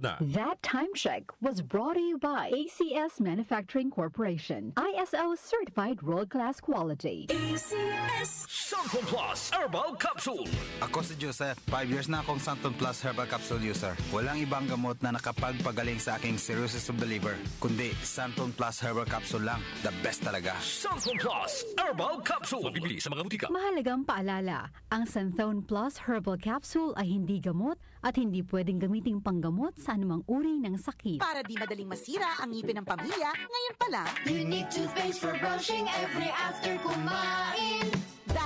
na. That time check was brought to you by ACS Manufacturing Corporation. ISO certified world-class quality. ACS Santon Plus Herbal Capsule. Ako si Joseph. 5 years na akong Santon Plus Herbal Capsule user. Walang ibang gamot na nakapagpagaling sa aking cirrhosis of the liver, kundi Santon Plus Herbal Capsule lang. The best talaga. Santon Plus Herbal Capsule. Mabibili sa mga butika. Mahalagang paalala, ang Santhone Plus Herbal Capsule ay hindi gamot at hindi pwedeng gamiting panggamot sa anumang uri ng sakit. Para di madaling masira ang ngipin ng pamilya, ngayon pa lang, Unique toothpaste for brushing every after kumain.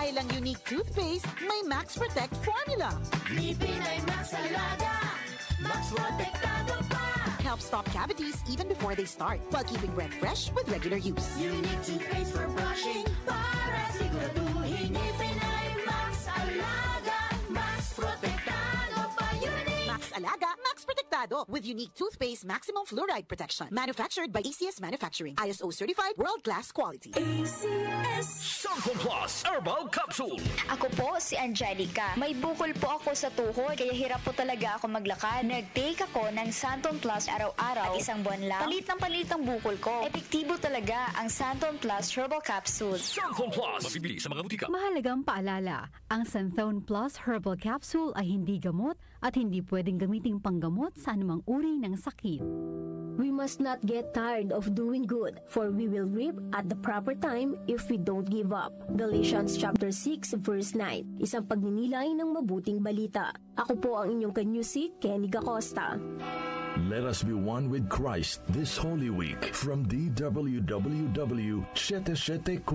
dahil ang Unique toothpaste may Max Protect formula. Ngipin ay Max Alaga, Max Protektado pa. Helps stop cavities even before they start, while keeping breath fresh with regular use. Unique toothpaste for brushing para siguraduhin ngipin ay Max Alaga, Max Protektado pa. Unique Max Alaga, Max Protectado with Unique toothpaste maximum fluoride protection. Manufactured by ACS Manufacturing. ISO certified world-class quality. ACS. Santon Plus Herbal Capsule. Ako po si Angelica. May bukol po ako sa tuhod, kaya hirap po talaga ako maglakad. Nag-take ako ng Santon Plus araw-araw at isang buwan lang. Palit ng bukol ko. Epektibo talaga ang Santon Plus Herbal Capsule. Santon Plus. Mabibili sa mga butika. Mahalagang paalala, ang Santhone Plus Herbal Capsule ay hindi gamot at hindi pwedeng gamiting panggamot sa anumang uri ng sakit. We must not get tired of doing good, for we will reap at the proper time if we don't give up. Galatians chapter 6 verse 9. Isang pagninilay ng mabuting balita. Ako po ang inyong kanyusi, Kenny Gacosta. Let us be one with Christ this Holy Week from DWWW 774,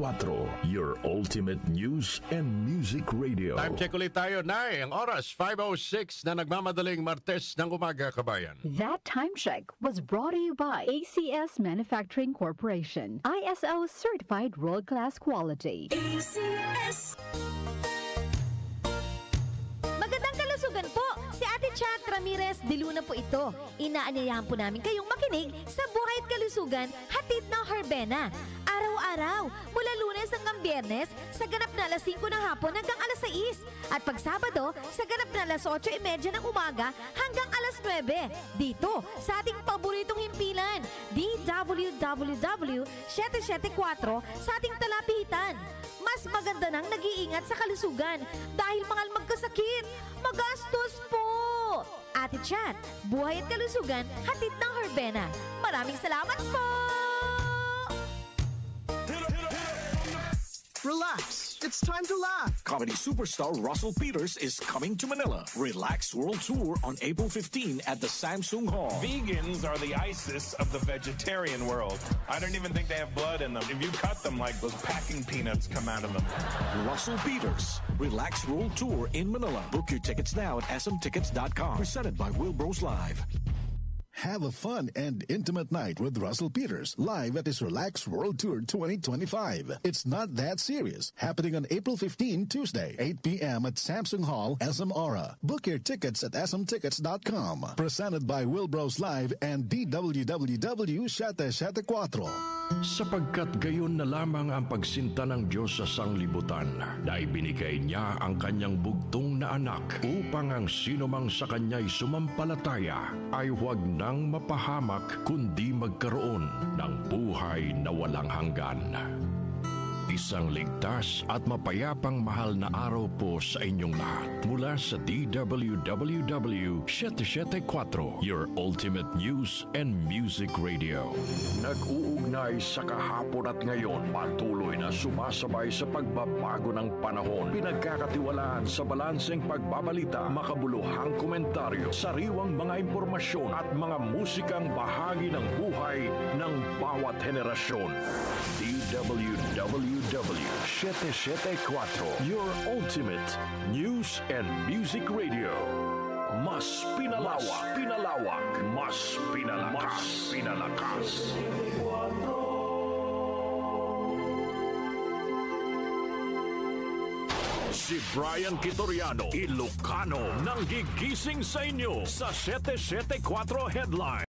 your ultimate news and music radio. Time check ulit tayo, Nay. Ang oras, 5:06 na nagmamadaling Martes ng umaga, kabayan. That time check was brought to you by ACS Manufacturing Corporation. ISO certified world-class quality. ACS. Magandang kalusugan po! Si Ate Chat Ramirez de Luna po ito. Inaanyayahan po namin kayong makinig sa Buhay at Kalusugan, hatid ng Herbena. Araw-araw, mula Lunes hanggang Biyernes, sa ganap na alas 5 ng hapon hanggang alas 6. At pag Sabado, sa ganap na alas 8:30 ng umaga hanggang alas 9. Dito, sa ating paboritong himpilan, DWWW 774 sa ating talapitan. Mas maganda nang nag-iingat sa kalusugan dahil mahal magkasakit. Magastos po! Ate Chat, Buhay at Kalusugan, hatid ng Herbena. Maraming salamat po! Relax. It's time to laugh. Comedy superstar Russell Peters is coming to Manila. Relax World Tour on April 15 at the Samsung Hall. Vegans are the ISIS of the vegetarian world. I don't even think they have blood in them. If you cut them, like those packing peanuts come out of them. Russell Peters, Relax World Tour in Manila. Book your tickets now at smtickets.com. Presented by Wilbros Live. Have a fun and intimate night with Russell Peters live at his Relax World Tour 2025. It's not that serious. Happening on April 15, Tuesday, 8 p.m. at Samsung Hall, SM Aura. Book your tickets at smtickets.com. Presented by Wilbros Live and DWWW 774. Sapagkat gayon na lamang ang pagsinta ng Diyos sa sanglibutan na ibinigay niya ang kanyang bugtong na anak upang ang sinumang sa kanya'y sumampalataya ay huwag nang mapahamak kundi magkaroon ng buhay na walang hanggan. Isang ligtas at mapayapang mahal na araw po sa inyong lahat mula sa DWWW 774, your ultimate news and music radio. Nag-uugnay sa kahapon at ngayon, patuloy na sumasabay sa pagbabago ng panahon. Pinagkakatiwalaan sa balanseng pagbabalita, makabuluhang komentaryo, sariwang mga impormasyon at mga musikang bahagi ng buhay ng bawat henerasyon. DWWW 774, your ultimate news and music radio. Mas pinalawak, mas pinalakas. Si Brian Kitoriano, Ilocano, nang gigising sa inyo sa 774 Headline.